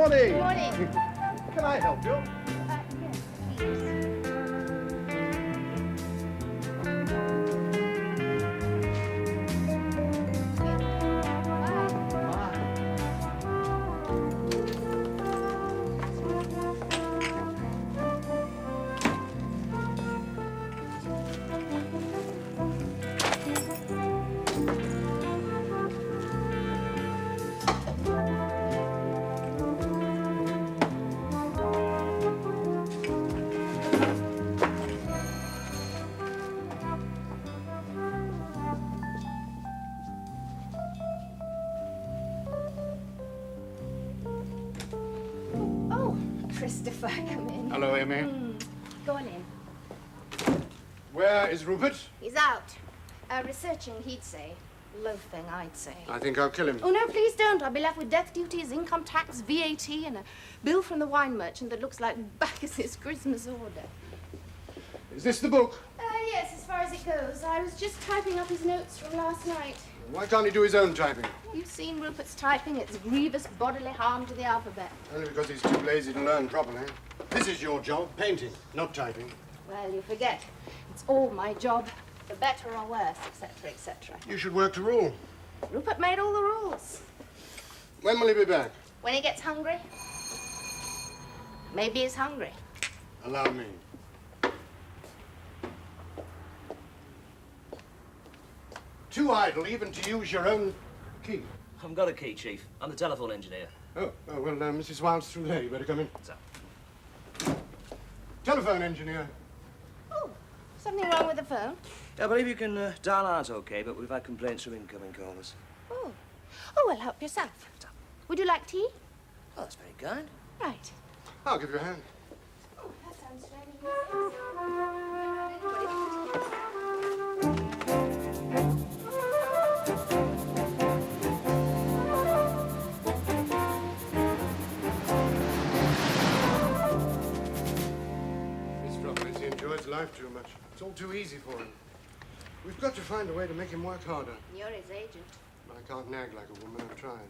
morning. Good morning. Can I help you? Yes, please. Oh, Christopher, come in. Hello, Amy. Go on in. Where is Rupert? He's out. Researching, he'd say. Loafing, I'd say. I think I'll kill him. Oh, no, please don't. I'll be left with death duties, income tax, VAT, and a bill from the wine merchant that looks like Bacchus's Christmas order. Is this the book? Yes, as far as it goes. I was just typing up his notes from last night. Why can't he do his own typing? You've seen Rupert's typing. It's grievous bodily harm to the alphabet. Only because he's too lazy to learn properly. This is your job, painting, not typing. Well, you forget. It's all my job, for better or worse, etc., etc. You should work to rule. Rupert made all the rules. When will he be back? When he gets hungry. Maybe he's hungry. Allow me. Too idle even to use your own key. I haven't got a key, Chief. I'm the telephone engineer. Oh, well, Mrs. Wilde's through there. You better come in. What's up? Telephone engineer. Oh, something wrong with the phone? I believe you can dial out okay, but we've had complaints from incoming callers. Oh. Oh, well, help yourself. Would you like tea? Oh, that's very kind. Right. I'll give you a hand. Oh, that sounds very His trouble is he enjoys life too much. It's all too easy for him. We've got to find a way to make him work harder. You're his agent. I can't nag like a woman. I've tried.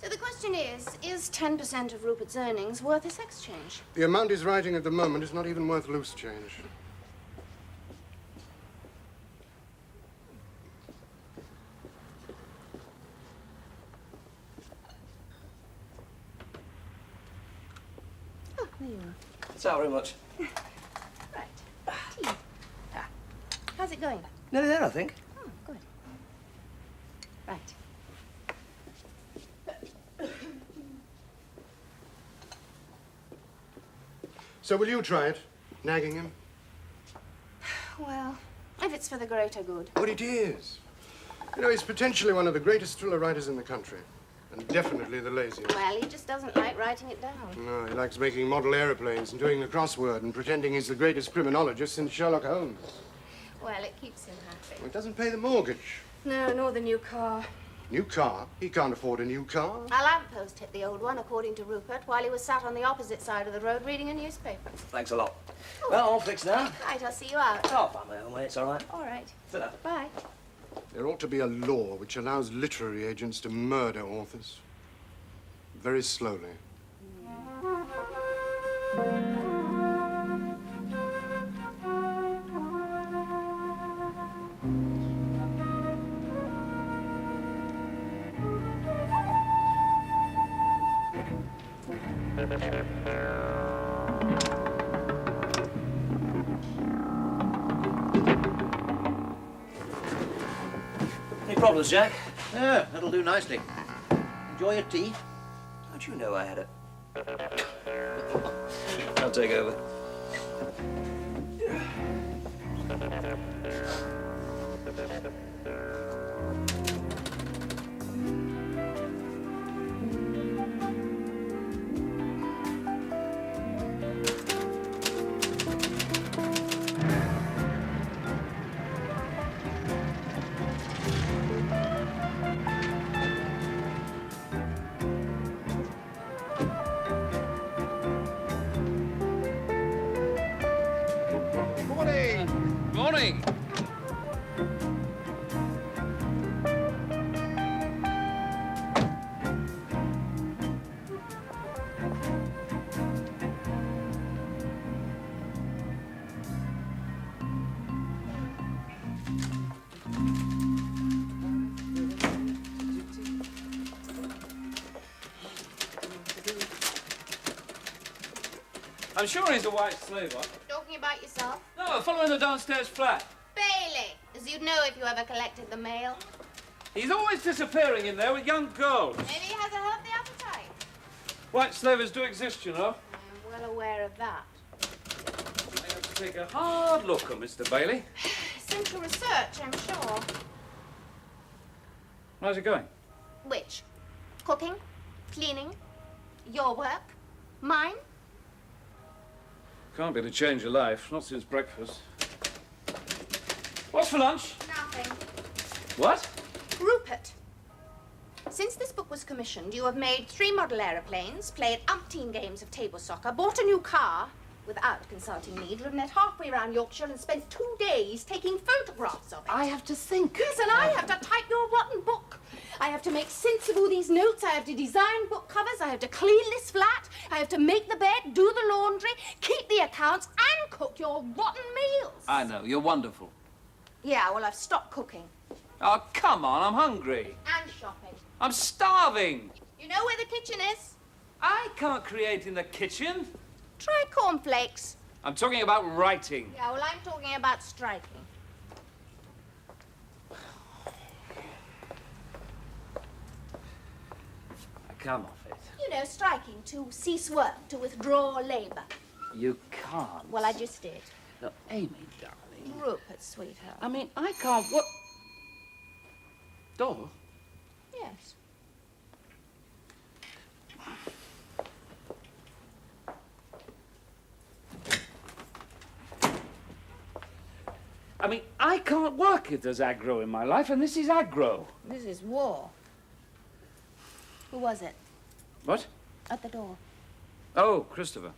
So the question is 10% of Rupert's earnings worth a sex change? The amount he's writing at the moment is not even worth loose change. Oh, there you are. It's out very much. Right. Tea. How's it going? Nearly there, I think. Oh, good. Right. So will you try it? Nagging him? Well, if it's for the greater good. But it is. You know, he's potentially one of the greatest thriller writers in the country. And definitely the laziest. Well, he just doesn't like writing it down. No, he likes making model aeroplanes and doing the crossword and pretending he's the greatest criminologist since Sherlock Holmes. Well, it keeps him happy. Well, it doesn't pay the mortgage. No, nor the new car. New car? He can't afford a new car. A lamppost hit the old one, according to Rupert, while he was sat on the opposite side of the road reading a newspaper. Thanks a lot. Well, all fixed now. Right, I'll see you out. Oh, I'll find my own way. It's all right. All right. Sit down. Bye. There ought to be a law which allows literary agents to murder authors. Very slowly. Any problems, Jack? Yeah, that'll do nicely. Enjoy your tea. How'd you know I had it? I'll take over. Morning. I'm sure he's a white slaver. Talking about yourself? No, a fellow in the downstairs flat. Bailey, as you'd know if you ever collected the mail. He's always disappearing in there with young girls. Maybe he has a healthy appetite. White slavers do exist, you know. I'm well aware of that. I have to take a hard look at Mr. Bailey. Essential research, I'm sure. How's it going? Which? Cooking? Cleaning? Your work? Mine? Can't be to change your life, not since breakfast. What's for lunch? Nothing. What? Rupert, since this book was commissioned, you have made 3 model aeroplanes, played umpteen games of table soccer, bought a new car, without consulting me, driven it halfway around Yorkshire and spent 2 days taking photographs of it. I have to think. Yes, and I have to type your rotten book. I have to make sense of all these notes. I have to design book covers. I have to clean this flat. I have to make the bed, do the laundry, keep the accounts, and cook your rotten meals. I know, you're wonderful. Yeah, well, I've stopped cooking. Oh, come on, I'm hungry. And shopping. I'm starving. You know where the kitchen is? I can't create in the kitchen. Try cornflakes. I'm talking about writing. Yeah, well, I'm talking about striking. I come off it. You know, striking, to cease work, to withdraw labor. You can't. Well, I just did. Look, Amy, darling. Rupert, sweetheart. I mean, I can't. What? Door? Yes. I mean, I can't work if there's aggro in my life, and this is aggro. This is war. Who was it? What? At the door. Oh, Christopher.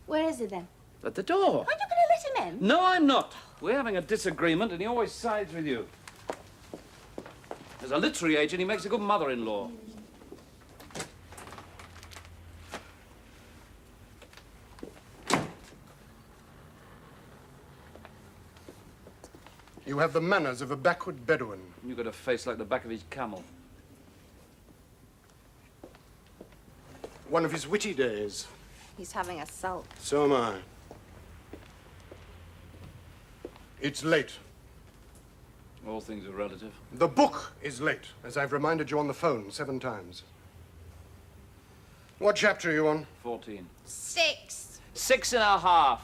Where is he then? At the door. Aren't you going to let him in? No, I'm not. We're having a disagreement, and he always sides with you. As a literary agent, he makes a good mother-in-law. You have the manners of a backward Bedouin. You've got a face like the back of his camel. One of his witty days. He's having a sulk. So am I. It's late. All things are relative. The book is late, as I've reminded you on the phone 7 times. What chapter are you on? 14. 6. 6.5.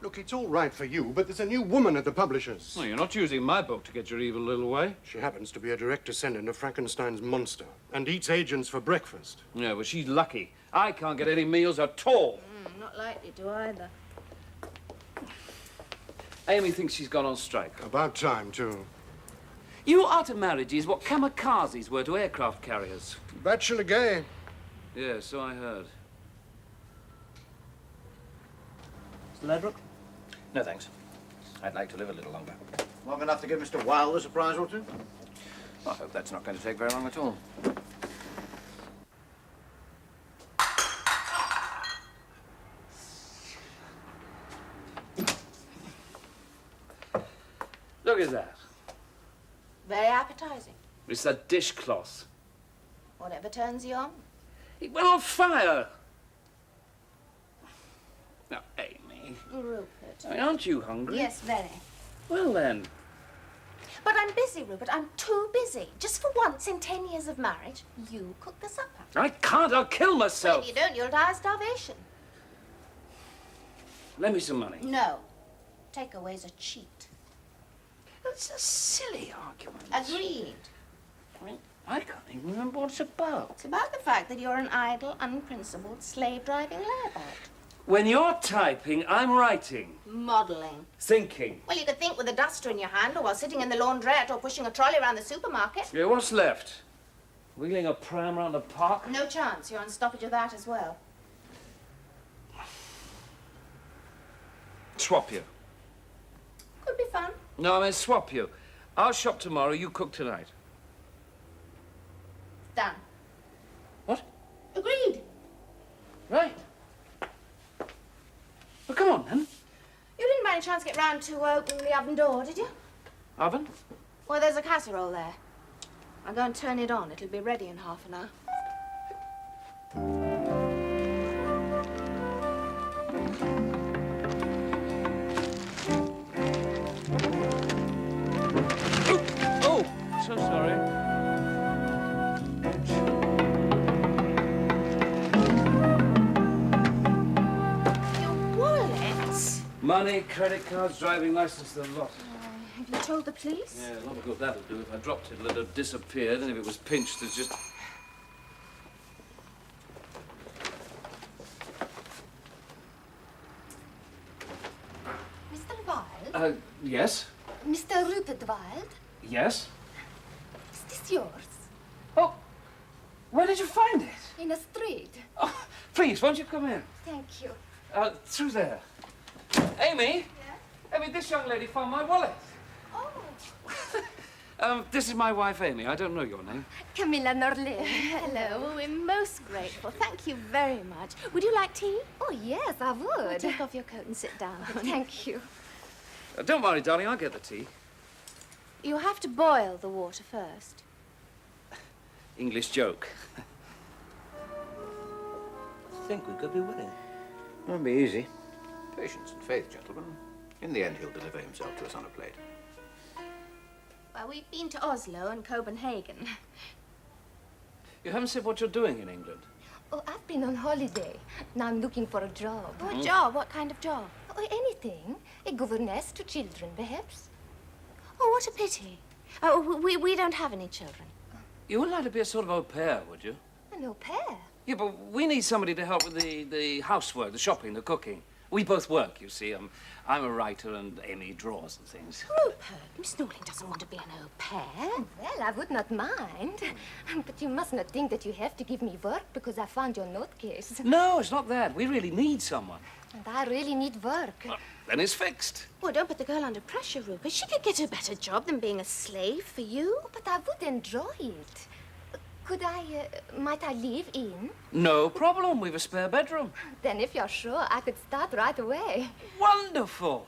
Look, it's all right for you, but there's a new woman at the publishers. Well, you're not using my book to get your evil little way. She happens to be a direct descendant of Frankenstein's monster and eats agents for breakfast. Yeah, well, she's lucky. I can't get any meals at all. Not likely to either. Amy thinks she's gone on strike. About time, too. You are to marriages what kamikazes were to aircraft carriers. Bachelor gay. Yeah, so I heard. Mr. Ledbrook? No, thanks. I'd like to live a little longer. Long enough to give Mr. Wilde a surprise or two? I hope that's not going to take very long at all. Look at that. Very appetizing. It's a dishcloth. Whatever turns you on. It went on fire. Now, Amy, Rupert. I mean, aren't you hungry? Yes, very. Well, then. But I'm busy, Rupert. I'm too busy. Just for once in 10 years of marriage, you cook the supper. I can't. I'll kill Well, myself. if you don't, you'll die of starvation. Lend me some money. No. Takeaways are cheap. That's a silly argument. Agreed. I mean, I can't even remember what it's about. It's about the fact that you're an idle, unprincipled, slave-driving layaboutt. When you're typing, I'm writing. Modelling. Thinking. Well, you could think with a duster in your hand, or while sitting in the laundrette, or pushing a trolley around the supermarket. Yeah, what's left? Wheeling a pram around the park? No chance. You're on stoppage of that as well. Swap you. Could be fun. No, I mean swap you. I'll shop tomorrow, you cook tonight. Done. What? Agreed. Right. Well, come on, then. You didn't by any chance get round to opening the oven door, did you? Oven? Well, there's a casserole there. I'll go and turn it on. It'll be ready in half an hour. Money, credit cards, driving license, the lot. Have you told the police? Yeah, a lot of good that'll do. If I dropped it, it'd have disappeared, and if it was pinched, it's just... Mr. Wilde? Yes? Mr. Rupert Wilde? Yes? Is this yours? Oh, where did you find it? In a street. Oh, please, won't you come in? Thank you. Through there. Amy? Yeah? Amy, this young lady found my wallet. Oh. This is my wife, Amy. I don't know your name. Camilla Norley. Hello, we're most grateful. Thank you very much. Would you like tea? Oh, yes, I would. Take off your coat and sit down. Thank you. Don't worry, darling. I'll get the tea. You have to boil the water first. English joke. I think we could be winning. Won't be easy. Patience and faith, gentlemen. In the end, he'll deliver himself to us on a plate. Well, we've been to Oslo and Copenhagen. You haven't said what you're doing in England. Oh, I've been on holiday. Now I'm looking for a job. What job? What kind of job? Oh, anything. A governess to children, perhaps. Oh, what a pity. Oh, we don't have any children. You wouldn't like to be a sort of au pair, would you? An au pair. Yeah, but we need somebody to help with the housework, the shopping, the cooking. We both work, you see. I'm a writer and Amy draws and things. Rupert, Miss Norling doesn't want to be an au pair. Well, I would not mind. But you must not think that you have to give me work because I found your note case. No, it's not that. We really need someone. And I really need work. Well, then it's fixed. Well, don't put the girl under pressure, Rupert. She could get a better job than being a slave for you. But I would enjoy it. Might I live in? No problem. We've a spare bedroom. Then if you're sure, I could start right away. Wonderful.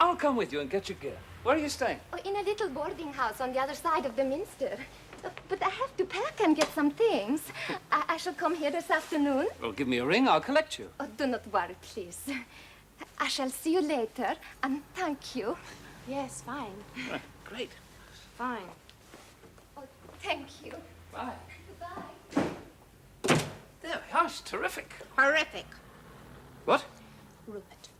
I'll come with you and get your gear. Where are you staying? Oh, in a little boarding house on the other side of the Minster. But I have to pack and get some things. I shall come here this afternoon. Well, give me a ring. I'll collect you. Oh, do not worry, please. I shall see you later, and thank you. Yes, fine. Great. Fine. Oh, thank you. Bye. Goodbye. There we are. It's terrific. Horrific. What? Rupert,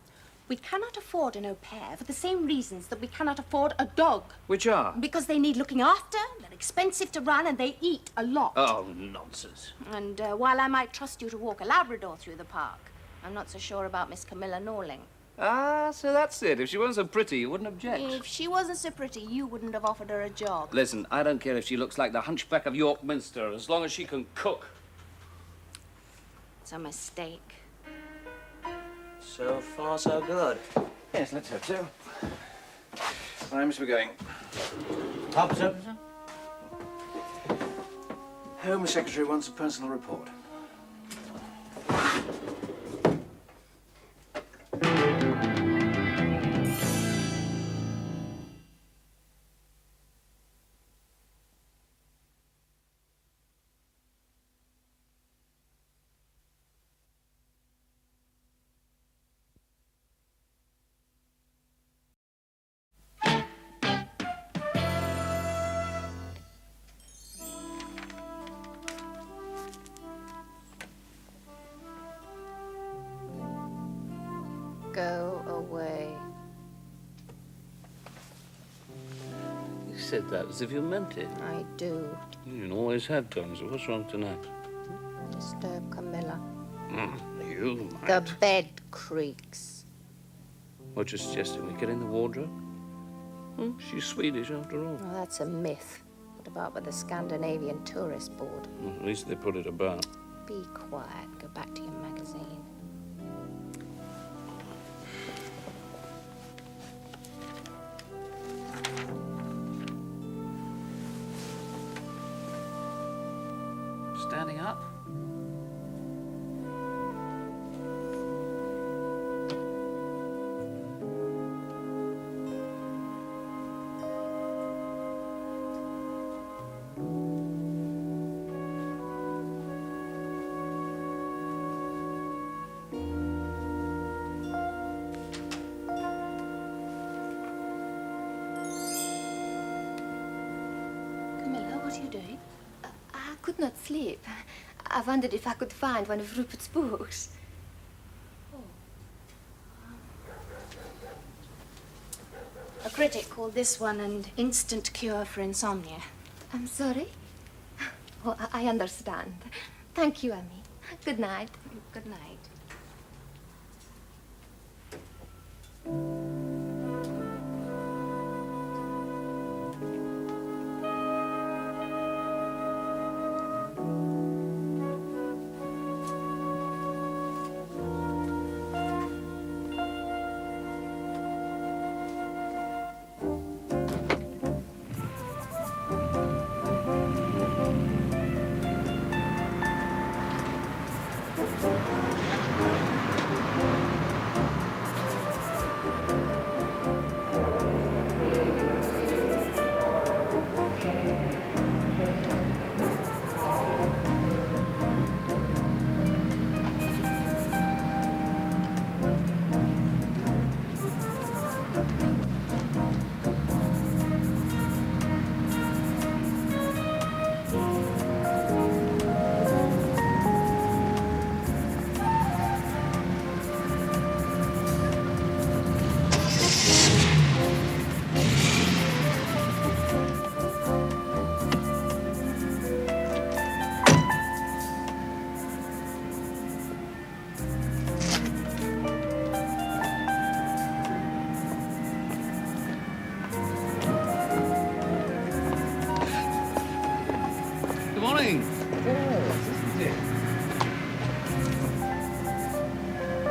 we cannot afford an au pair for the same reasons that we cannot afford a dog. Which are? Because they need looking after, they're expensive to run, and they eat a lot. Oh, nonsense. And while I might trust you to walk a Labrador through the park, I'm not so sure about Miss Camilla Norling. Ah, so that's it. If she weren't so pretty, you wouldn't object. If she wasn't so pretty, you wouldn't have offered her a job. Listen, I don't care if she looks like the Hunchback of York Minster, as long as she can cook. It's a mistake. So far, so good. Yes, let's hope so. Where must we going? Pub's open, sir? Home Secretary wants a personal report. Go away. You said that as if you meant it. I do. You always have done, so what's wrong tonight? Disturb Camilla. You might. The bed creaks. What you're suggesting, we get in the wardrobe? She's Swedish after all. Oh, that's a myth. What about with the Scandinavian Tourist Board? Well, at least they put it about. Be quiet. Go back to your magazine. Standing up? Camilla, what are you doing? I could not sleep. I wondered if I could find one of Rupert's books. critic called this one an instant cure for insomnia. I'm sorry. Oh, I understand. Thank you, Emmy. Good night. Good night. Good morning.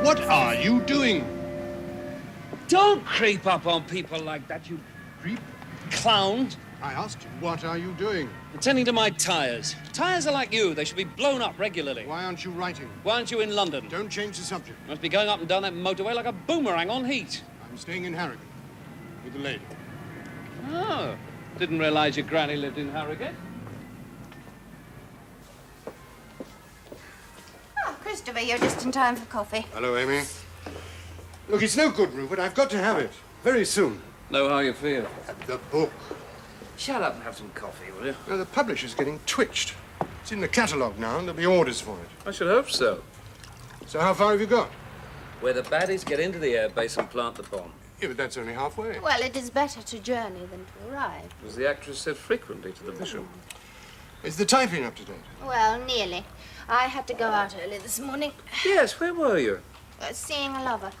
What are you doing? Don't creep up on people like that, you Creep? clown. I asked you, what are you doing? Attending to my tires. Tires are like you. They should be blown up regularly. Why aren't you writing? Why aren't you in London? Don't change the subject. Must be going up and down that motorway like a boomerang on heat. I'm staying in Harrogate with the lady. Oh, didn't realize your granny lived in Harrogate. Oh, Christopher, you're just in time for coffee. Hello, Amy. Look, it's no good, Rupert. I've got to have it. Very soon. Know how you feel. The book. Shut up and have some coffee, will you? Now, the publisher's getting twitched. It's in the catalogue now, and there'll be orders for it. I should hope so. So how far have you got? Where the baddies get into the airbase and plant the bomb. Yeah, but that's only halfway. Well, it is better to journey than to arrive. As the actress said frequently to the bishop. Is the typing up to date? Well, nearly. I had to go out early this morning, Yes, where were you? seeing a lover.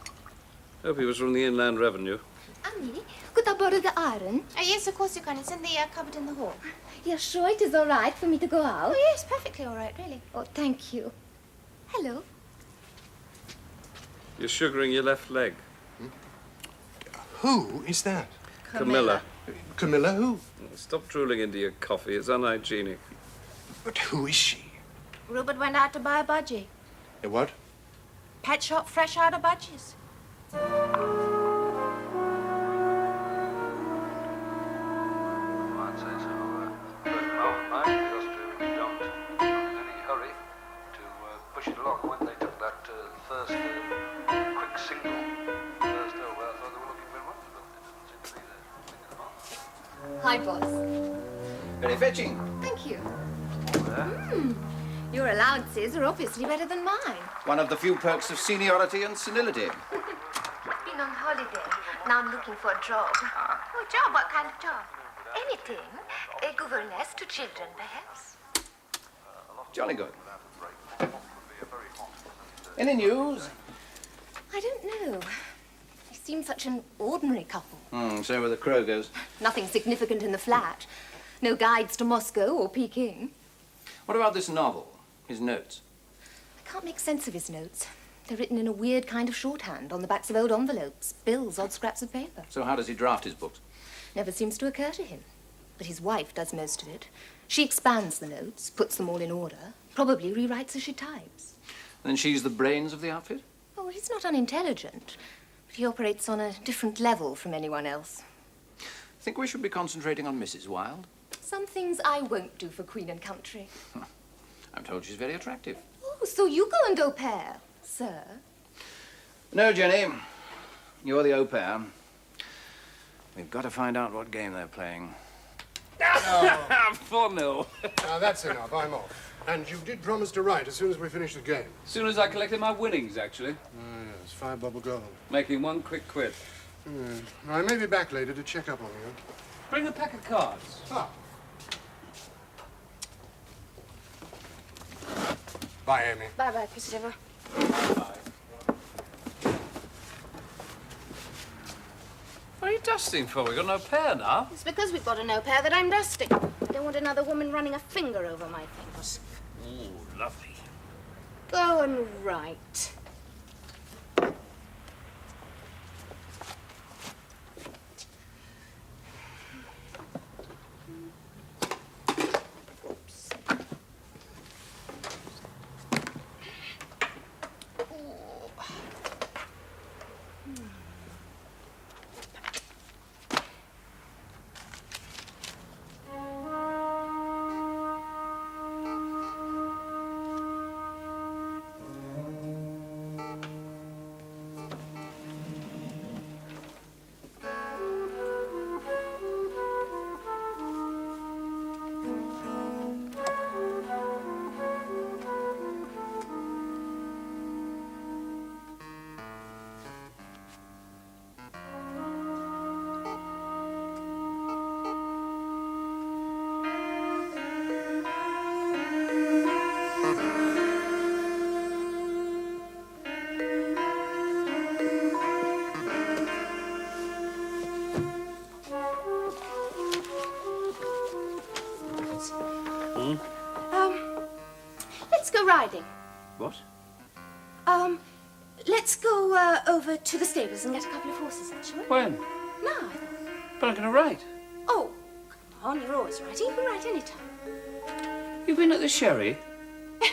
Hope he was from the Inland Revenue. Annie, could I borrow the iron? Yes, of course you can. It's in the cupboard in the hall. You're sure it is all right for me to go out? Oh, yes, perfectly all right, really. Oh, thank you. Hello. You're sugaring your left leg. Who is that? Camilla. Camilla who? Stop drooling into your coffee. It's unhygienic. But who is she? Rupert went out to buy a budgie. A what? Pet shop fresh out of budgies. I'd say so. First moment, mind, just don't in any hurry to push it along. When they took that first quick single, first over, I thought they were looking very much, but it didn't seem to be the thing at the moment. Hi, boss. Very fetching. Thank you. Your allowances are obviously better than mine. One of the few perks of seniority and senility. Been on holiday. Now I'm looking for a job. Oh, job? What kind of job? Anything. A governess to children, perhaps. Jolly good. Any news? I don't know. They seem such an ordinary couple. So were the Krogers. Nothing significant in the flat. No guides to Moscow or Peking. What about this novel? His notes? I can't make sense of his notes. They're written in a weird kind of shorthand on the backs of old envelopes, bills, odd scraps of paper. So how does he draft his books? Never seems to occur to him. But his wife does most of it. She expands the notes, puts them all in order, probably rewrites as she types. Then she's the brains of the outfit? Oh, he's not unintelligent, but he operates on a different level from anyone else. Think we should be concentrating on Mrs. Wilde? Some things I won't do for Queen and Country. I'm told she's very attractive. Oh, so you go and au pair, sir? No, Jenny. You're the au pair. We've got to find out what game they're playing. 4-0. Now, that's enough. I'm off. And you did promise to write as soon as we finish the game. As soon as I collected my winnings, actually. Oh, yes, 5 bubble gold. Making one quick quid. I may be back later to check up on you. Bring a pack of cards. Ah. Bye, Amy. Bye-bye, Christopher. What are you dusting for? We've got no pair now. It's because we've got a no pair that I'm dusting. I don't want another woman running a finger over my things. Ooh, lovely. Go and write. Let's go riding. What? Let's go over to the stables and get a couple of horses, actually. When? Now. But I'm going to write. Oh, come on, you're always writing. You can write any time. You've been at the sherry? No.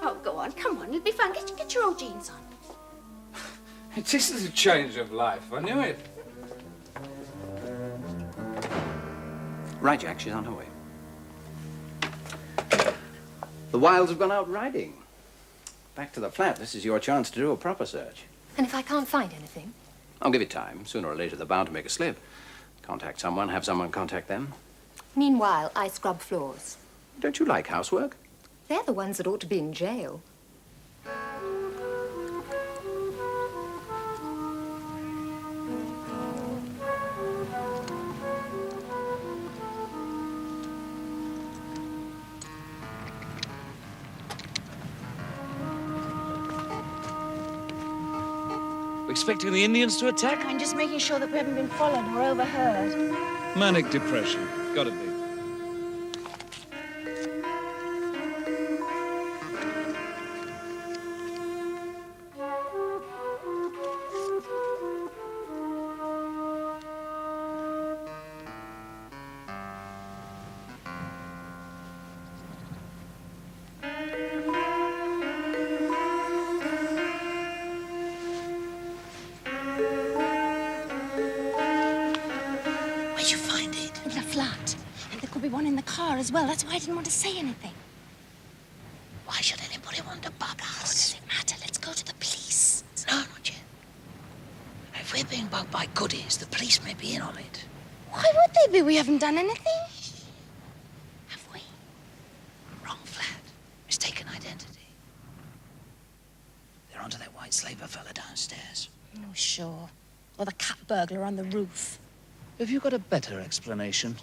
Oh, go on, come on, it'll be fun. Get your old jeans on. It is a change of life, I knew it. Right, Jack, she's on her way. The Wildes have gone out riding. Back to the flat. This is your chance to do a proper search. And if I can't find anything? I'll give it time. Sooner or later, they're bound to make a slip. Contact someone, have someone contact them. Meanwhile, I scrub floors. Don't you like housework? They're the ones that ought to be in jail. Expecting the Indians to attack? I'm just making sure that we haven't been followed or overheard. Manic depression. Gotta be. Where'd you find it? In the flat. And there could be one in the car as well. That's why I didn't want to say anything. Why should anybody want to bug us? What does it matter? Let's go to the police. No, not yet. If we're being bugged by goodies, the police may be in on it. Why would they be? We haven't done anything. Have we? Wrong flat. Mistaken identity. They're onto that white slaver fella downstairs. Oh, sure. Or the cat burglar on the roof. Have you got a better explanation?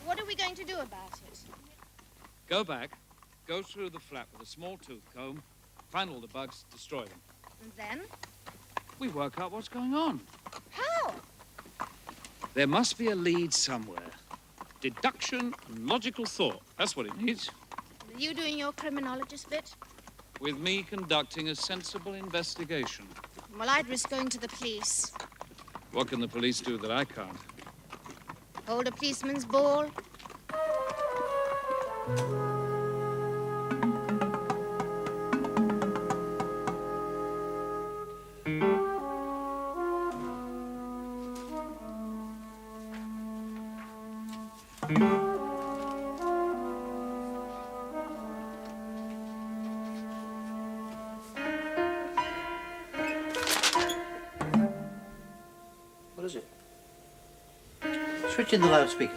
What are we going to do about it? Go back, go through the flat with a small tooth comb, find all the bugs, destroy them. And then? We work out what's going on. How? There must be a lead somewhere. Deduction and logical thought. That's what it needs. Are you doing your criminologist bit? With me conducting a sensible investigation. Well, I'd risk going to the police. What can the police do that I can't? Hold a policeman's ball. What is it? Switch in the loudspeaker.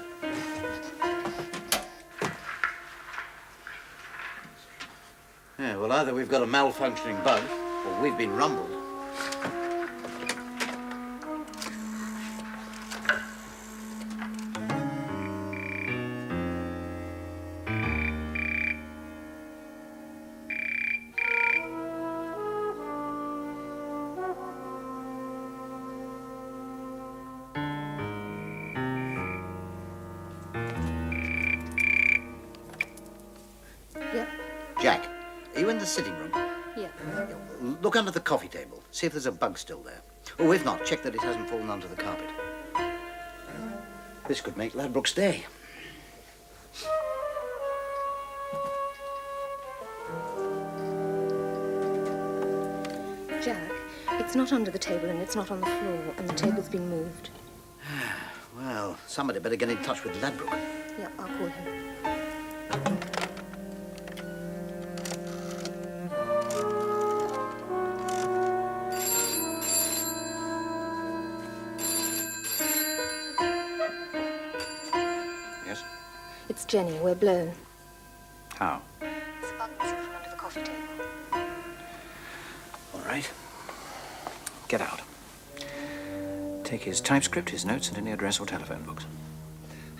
Yeah, well, either we've got a malfunctioning bug, or we've been rumbled. Yep. Jack, are you in the sitting room? Yeah. Look under the coffee table. See if there's a bug still there. Oh, if not, check that it hasn't fallen onto the carpet. This could make Ladbroke's day. Jack, it's not under the table and it's not on the floor and the table's been moved. Well, somebody better get in touch with Ladbroke. Yeah, I'll call him. Yes? It's Jenny. We're blown. How? It's a bug missing from under the coffee table. All right. Get out. Take his typescript, his notes, and any address or telephone books.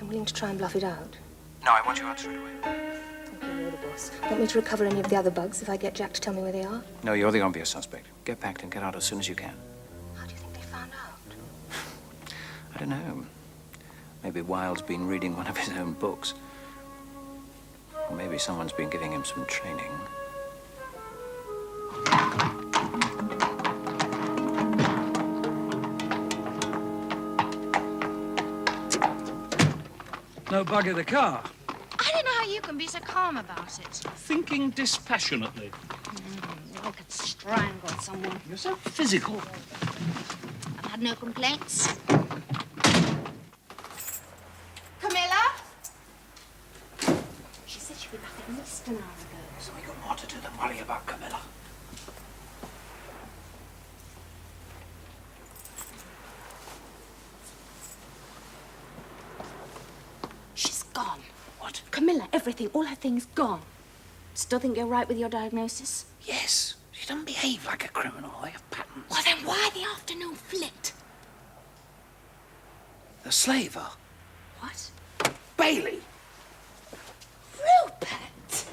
I'm willing to try and bluff it out. No, I want you out straight away. Okay, you're the boss. Want me to recover any of the other bugs if I get Jack to tell me where they are? No, you're the obvious suspect. Get packed and get out as soon as you can. How do you think they found out? I don't know. Maybe Wilde's been reading one of his own books. Or maybe someone's been giving him some training. No bug in the car. I don't know how you can be so calm about it. Thinking dispassionately. I could strangle someone. You're so physical. I've had no complaints. Camilla? She said she'd be back at least an hour ago. So we got more to do than worry about Camilla. She's gone. What? Camilla, everything, all her things gone. Still think you're right with your diagnosis? Yes. She doesn't behave like a criminal. They have patterns. Well, then why the afternoon flit? The slaver. What? Bailey. Rupert!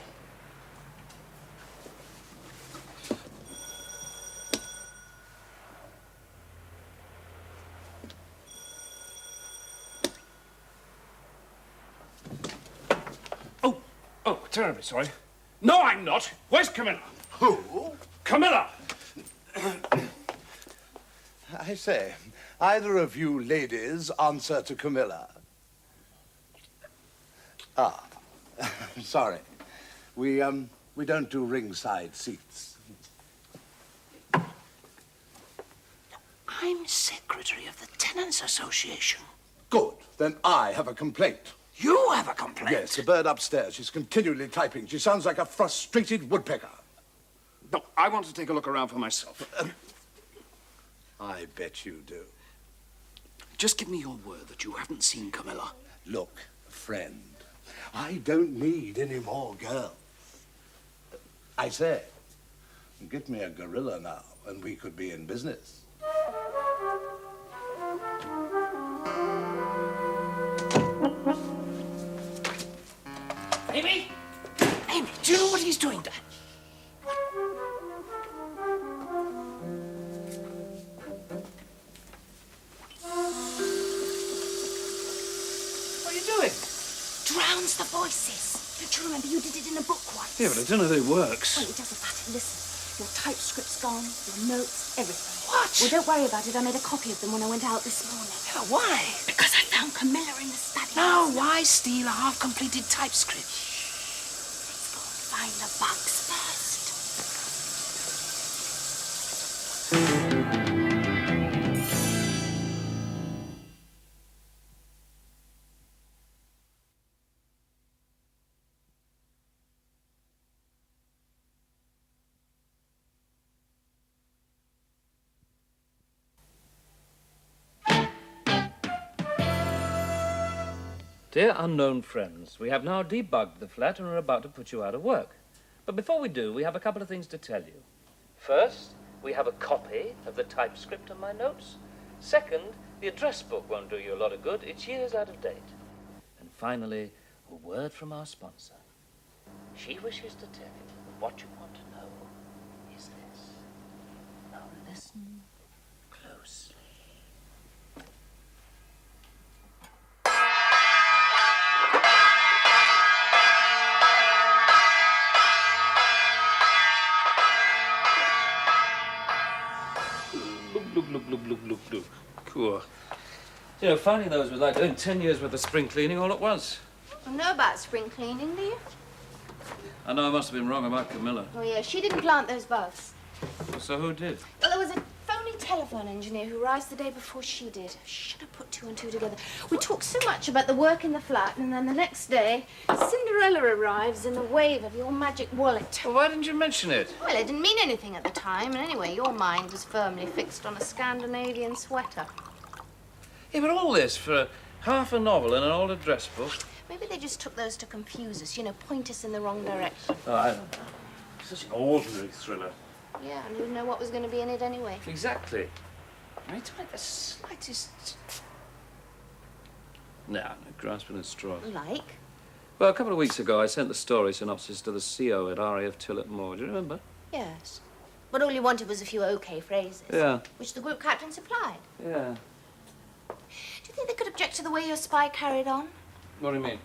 Oh, terribly sorry. No, I'm not. Where's Camilla? Who? Camilla! I say, either of you ladies answer to Camilla. Ah, sorry. We don't do ringside seats. I'm secretary of the Tenants Association. Good. Then I have a complaint. You have a complaint? Yes, the bird upstairs. She's continually typing. She sounds like a frustrated woodpecker. No, I want to take a look around for myself. I bet you do. Just give me your word that you haven't seen Camilla. Look, friend, I don't need any more girls. I say, get me a gorilla now, and we could be in business. Amy? Amy, do you know what he's doing, Dad? What are you doing? Drowns the voices. Don't you remember you did it in a book once? Yeah, but I don't know that it works. Well, it doesn't matter. Listen. Your typescript's gone, your notes, everything. What? Well, don't worry about it. I made a copy of them when I went out this morning. Yeah, why? Because I found Camilla in the study. No, why steal a half-completed typescript? Let's go and find the bugs first. Dear unknown friends, we have now debugged the flat and are about to put you out of work. But before we do, we have a couple of things to tell you. First, we have a copy of the typescript of my notes. Second, the address book won't do you a lot of good. It's years out of date. And finally, a word from our sponsor. She wishes to tell you that what you want to know is this. Now listen closely. Look. Poor. You know, finding those was like doing 10 years worth of spring cleaning all at once. You know about spring cleaning, do you? I know I must have been wrong about Camilla. Oh, yeah, she didn't plant those bugs. So who did? Well, there was a phony telephone engineer who arrived the day before she did. Should have put two and two together. We talked so much about the work in the flat, and then the next day, Cinderella arrives in the wave of your magic wallet. Well, why didn't you mention it? Well, it didn't mean anything at the time, and anyway, your mind was firmly fixed on a Scandinavian sweater. Yeah, but all this for half a novel and an old address book. Maybe they just took those to confuse us, you know, point us in the wrong direction. Oh, I don't know. Such an ordinary thriller. Yeah, and you didn't know what was going to be in it anyway. Exactly. I mean, to make the slightest... No, grasping at straws. Like? Well, a couple of weeks ago, I sent the story synopsis to the CO at RAF Tillet Moor. Do you remember? Yes. But all you wanted was a few okay phrases. Yeah. Which the group captain supplied. Yeah. Do you think they could object to the way your spy carried on? What do you mean?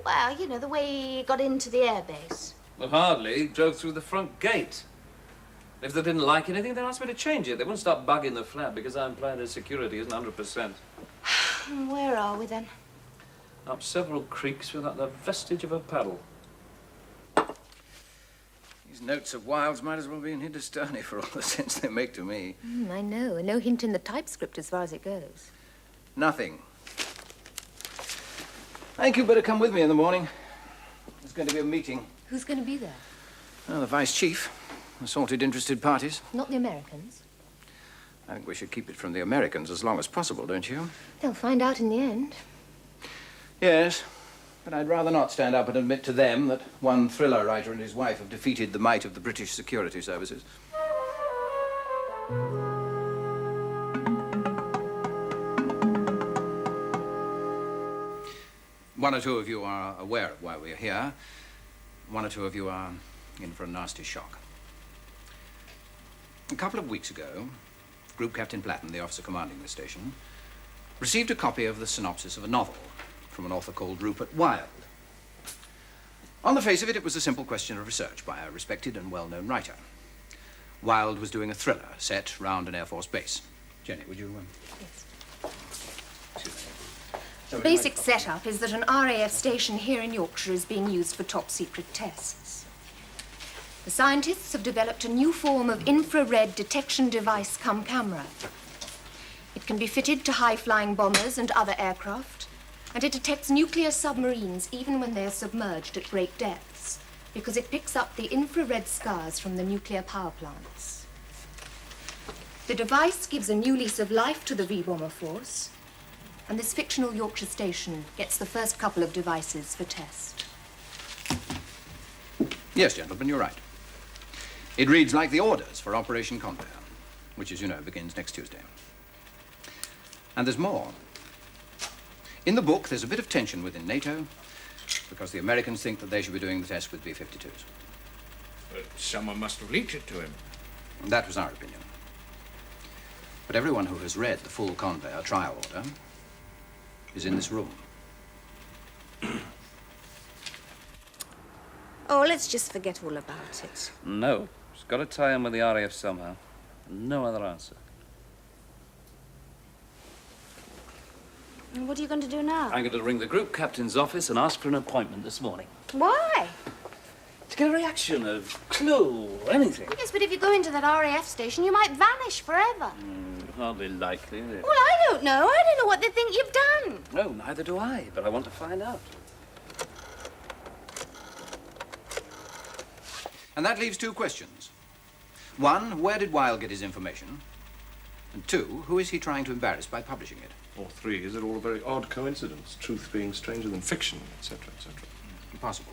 Well, you know, the way he got into the airbase. Well, hardly. He drove through the front gate. If they didn't like anything, they asked me to change it. They wouldn't stop bugging the flat because I implied their security isn't 100%. Where are we then? Up several creeks without the vestige of a paddle. These notes of Wilde's might as well be in Hindustani for all the sense they make to me. I know, and no hint in the typescript as far as it goes. Nothing. I think you'd better come with me in the morning. There's going to be a meeting. Who's going to be there? Oh, the Vice Chief. Assorted interested parties. Not the Americans. I think we should keep it from the Americans as long as possible, don't you? They'll find out in the end. Yes, but I'd rather not stand up and admit to them that one thriller writer and his wife have defeated the might of the British security services. One or two of you are aware of why we're here. One or two of you are in for a nasty shock. A couple of weeks ago, Group Captain Platten, the officer commanding the station, received a copy of the synopsis of a novel from an author called Rupert Wilde. On the face of it, it was a simple question of research by a respected and well-known writer. Wilde was doing a thriller set round an Air Force base. Jenny, would you... Yes. Excuse me. The basic setup is that an RAF station here in Yorkshire is being used for top-secret tests. The scientists have developed a new form of infrared detection device cum camera. It can be fitted to high-flying bombers and other aircraft, and it detects nuclear submarines even when they are submerged at great depths, because it picks up the infrared scars from the nuclear power plants. The device gives a new lease of life to the V-bomber force, and this fictional Yorkshire station gets the first couple of devices for test. Yes, gentlemen, you're right. It reads like the orders for Operation Convair, which, as you know, begins next Tuesday. And there's more. In the book, there's a bit of tension within NATO, because the Americans think that they should be doing the test with B-52s. But someone must have leaked it to him. That was our opinion. But everyone who has read the full Convair trial order is in this room. Oh, let's just forget all about it. No. It's got to tie in with the RAF somehow. No other answer. And what are you going to do now? I'm going to ring the group captain's office and ask for an appointment this morning. Why? To get a reaction, a clue, anything. Yes, but if you go into that RAF station, you might vanish forever. Hardly likely, is it? Well, I don't know. I don't know what they think you've done. No, neither do I, but I want to find out. And that leaves two questions. One, where did Wilde get his information? And two, who is he trying to embarrass by publishing it? Or three, is it all a very odd coincidence? Truth being stranger than fiction, etc., etc. Impossible.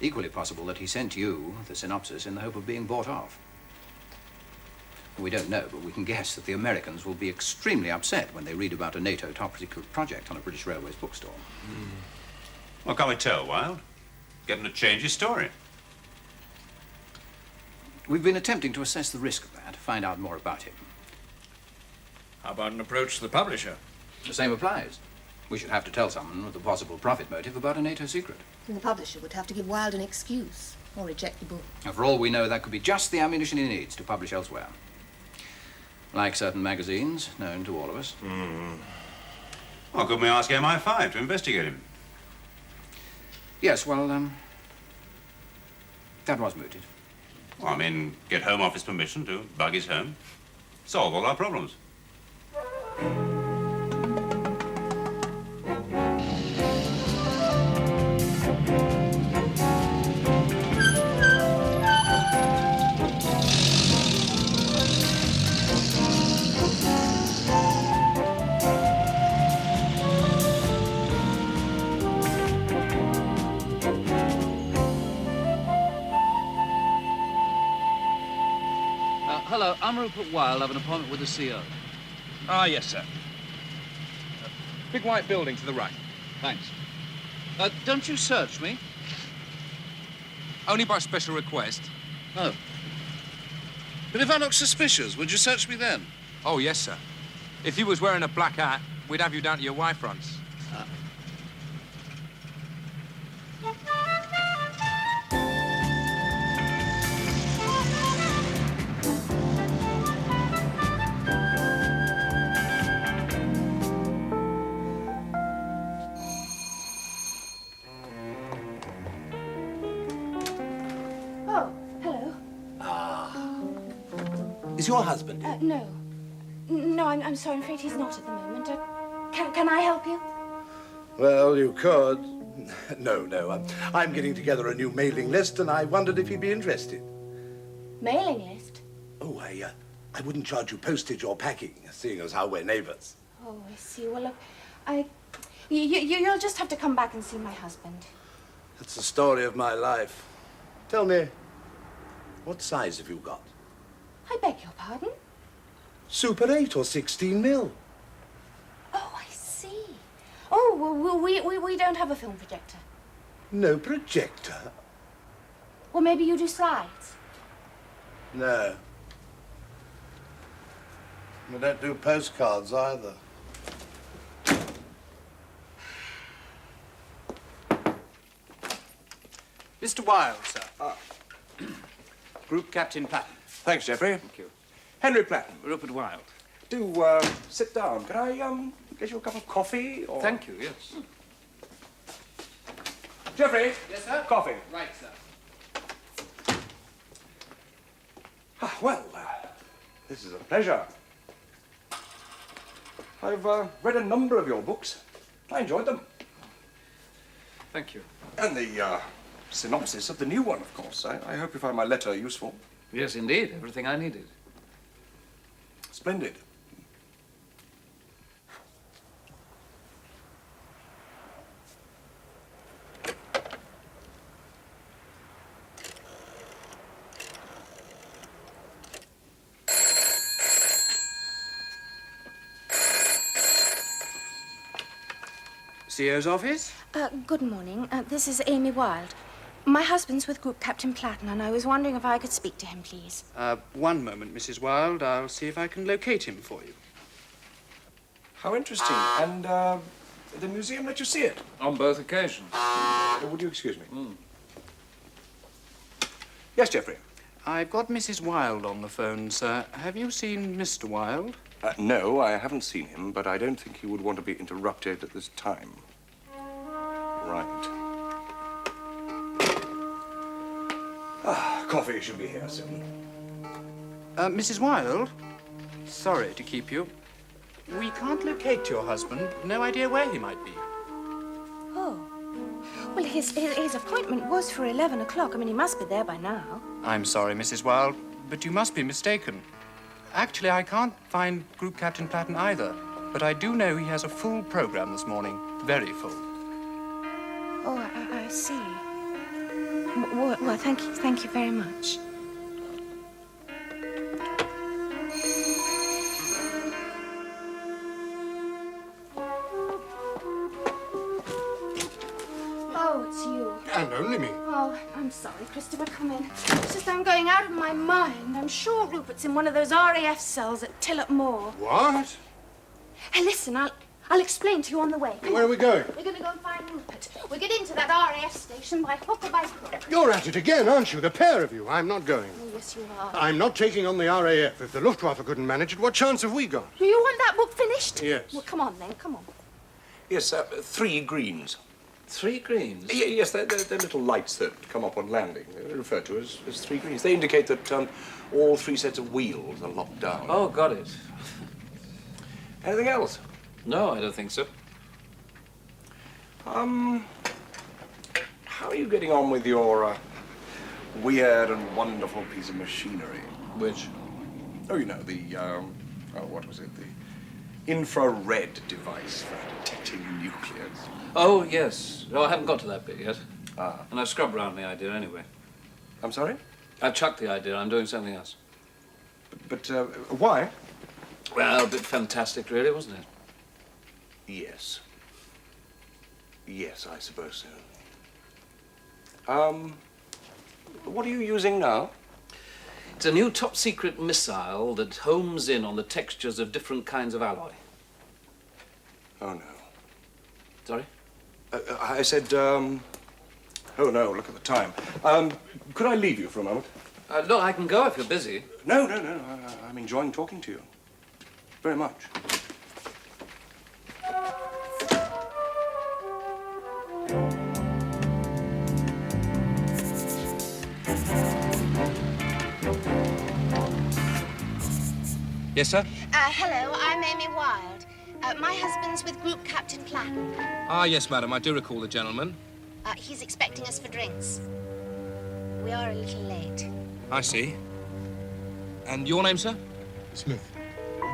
Equally possible that he sent you the synopsis in the hope of being bought off. We don't know, but we can guess that the Americans will be extremely upset when they read about a NATO top-secret project on a British Railways bookstall. What can we tell, Wilde? Get him to change his story. We've been attempting to assess the risk of that, find out more about him. How about an approach to the publisher? The same applies. We should have to tell someone with a possible profit motive about a NATO secret. And the publisher would have to give Wilde an excuse or reject the book. And for all we know, that could be just the ammunition he needs to publish elsewhere. Like certain magazines, known to all of us. Well, couldn't we ask MI5 to investigate him? Yes, well, that was mooted. Well, I mean, get Home Office permission to bug his home. Solve all our problems. Hello, I'm Rupert Wilde. I have an appointment with the CO. Ah, yes, sir. Big white building to the right. Thanks. Don't you search me? Only by special request. Oh. But if I look suspicious, would you search me then? Oh, yes, sir. If you was wearing a black hat, we'd have you down to your Y fronts. Oh, hello. Is your husband here? No. No, I'm sorry. I'm afraid he's not at the moment. Can I help you? Well, you could. No. I'm getting together a new mailing list, and I wondered if you'd be interested. Mailing list? Oh, I wouldn't charge you postage or packing, seeing as how we're neighbors. Oh, I see. Well, look, you'll just have to come back and see my husband. That's the story of my life. Tell me, what size have you got? I beg your pardon? Super 8 or 16 mil? Oh, I see. Oh, well, we don't have a film projector. No projector? Well, maybe you do slides. No. We don't do postcards either. Mr. Wilde, sir. Group Captain Platten. Thanks, Geoffrey. Thank you. Henry Platten. Rupert Wilde. Do, sit down. Can I, get you a cup of coffee, or... Thank you, yes. Geoffrey! Yes, sir? Coffee. Right, sir. Well, this is a pleasure. I've, read a number of your books. I enjoyed them. Thank you. And the, synopsis of the new one, of course. I hope you find my letter useful. Yes, indeed. Everything I needed. Splendid. CO's office? Good morning. This is Amy Wilde. My husband's with Group Captain Platten, and I was wondering if I could speak to him, please. One moment, Mrs. Wilde. I'll see if I can locate him for you. How interesting. And, the museum let you see it? On both occasions. Would you excuse me? Yes, Geoffrey? I've got Mrs. Wilde on the phone, sir. Have you seen Mr. Wilde? No, I haven't seen him, but I don't think he would want to be interrupted at this time. Right. Coffee should be here soon. Mrs. Wilde? Sorry to keep you. We can't locate your husband. No idea where he might be. Oh. Well, his appointment was for 11 o'clock. I mean, he must be there by now. I'm sorry, Mrs. Wilde, but you must be mistaken. Actually, I can't find Group Captain Platten either, but I do know he has a full program this morning. Very full. Oh, I see. Well, thank you very much. Oh, it's you. And only me. Oh, I'm sorry, Christopher, come in. It's just I'm going out of my mind. I'm sure Rupert's in one of those RAF cells at Tillet Moor. What? Hey, listen, I'll explain to you on the way. Come Where on. are we going? We're going to go and find Rupert. We'll get into that RAF station by hook or by crook. You're at it again, aren't you? The pair of you. I'm not going. Oh, yes, you are. I'm not taking on the RAF. If the Luftwaffe couldn't manage it, what chance have we got? Do you want that book finished? Yes. Well, come on, then. Come on. Yes, 3 greens. 3 greens? Yes, they're little lights that come up on landing. They're referred to as 3 greens. They indicate that all 3 sets of wheels are locked down. Oh, got it. Anything else? No, I don't think so. How are you getting on with your weird and wonderful piece of machinery? Which? Oh, you know, the, what was it? The infrared device for detecting nuclears. Oh, yes. No, I haven't got to that bit yet. Ah. And I've scrubbed around the idea anyway. I'm sorry? I've chucked the idea. I'm doing something else. But why? Well, a bit fantastic, really, wasn't it? Yes. Yes, I suppose so. What are you using now? It's a new top-secret missile that homes in on the textures of different kinds of alloy. Oh, no. Sorry? I said, oh, no, look at the time. Could I leave you for a moment? No, I can go if you're busy. No. I'm enjoying talking to you. Very much. Yes, sir? Hello, I'm Amy Wilde. My husband's with Group Captain Platten. Ah, yes, madam. I do recall the gentleman. He's expecting us for drinks. We are a little late. I see. And your name, sir? Smith.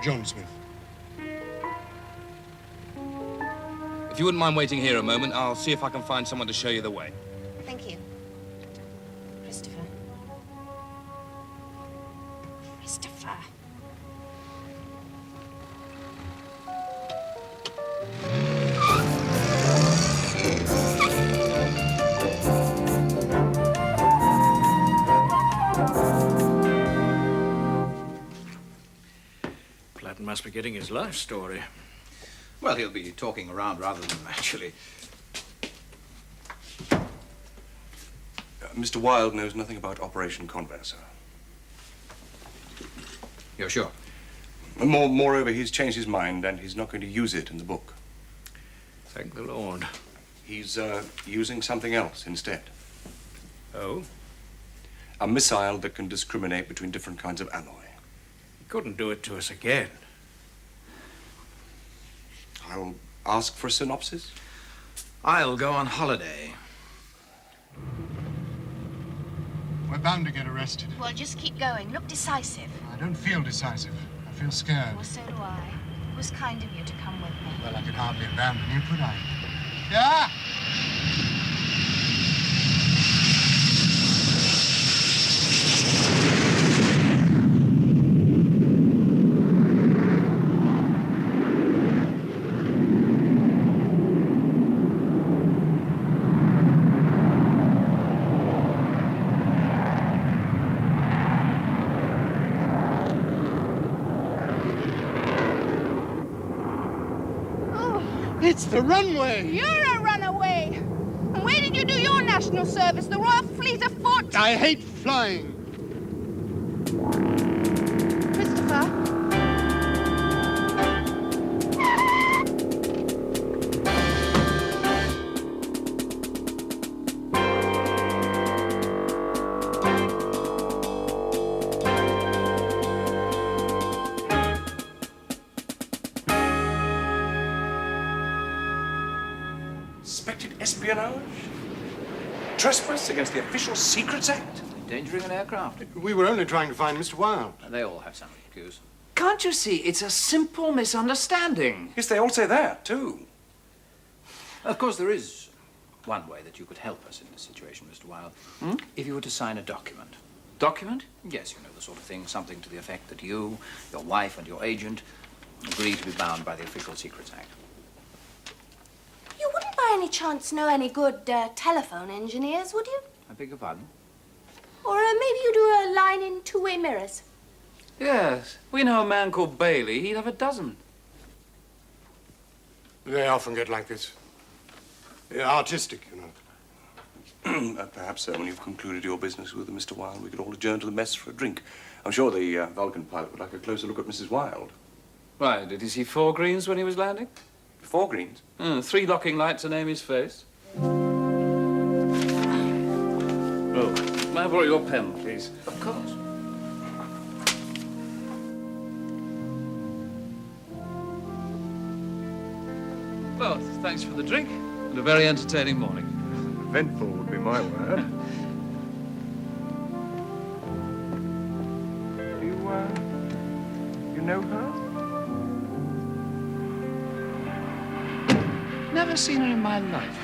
John Smith. If you wouldn't mind waiting here a moment, I'll see if I can find someone to show you the way. Thank you. Christopher. Christopher. Platten must be getting his life story. Well, he'll be talking around rather than actually. Mr. Wilde knows nothing about Operation Converser. You're sure? Moreover, he's changed his mind and he's not going to use it in the book. Thank the Lord. He's using something else instead. Oh? A missile that can discriminate between different kinds of alloy. He couldn't do it to us again. I'll ask for a synopsis. I'll go on holiday. We're bound to get arrested. Well, just keep going. Look decisive. I don't feel decisive. I feel scared. Well, so do I. It was kind of you to come with me. Well, I could hardly abandon you, could I? Yeah! It's the runway! You're a runaway! And where did you do your national service? The Royal Fleet of Foot? I hate flying! Christopher? Suspected espionage? Trespass against the Official Secrets Act? Endangering an aircraft. We were only trying to find Mr. Wilde. They all have some excuse. Can't you see? It's a simple misunderstanding. Yes, they all say that, too. Of course, there is one way that you could help us in this situation, Mr. Wilde. Hmm? If you were to sign a document. Document? Yes, you know, the sort of thing, something to the effect that you, your wife, and your agent agree to be bound by the Official Secrets Act. You wouldn't by any chance know any good telephone engineers, would you? I beg your pardon? Or maybe you do a line in two-way mirrors. Yes. We know a man called Bailey. He'd have a dozen. They often get like this. They're artistic, you know. Perhaps, sir, when you've concluded your business with Mr. Wilde, we could all adjourn to the mess for a drink. I'm sure the Vulcan pilot would like a closer look at Mrs. Wilde. Why, did he see 4 greens when he was landing? 4 greens? 3 locking lights and Amy's face. Oh, may I borrow your pen, please? Of course. Well, thanks for the drink and a very entertaining morning. Eventful would be my word. You know her? Never seen her in my life.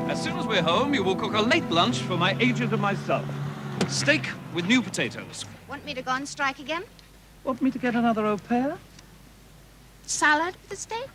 As soon as we're home, you will cook a late lunch for my agent and myself. Steak with new potatoes. Want me to go on strike again? Want me to get another au pair? Salad with the steak?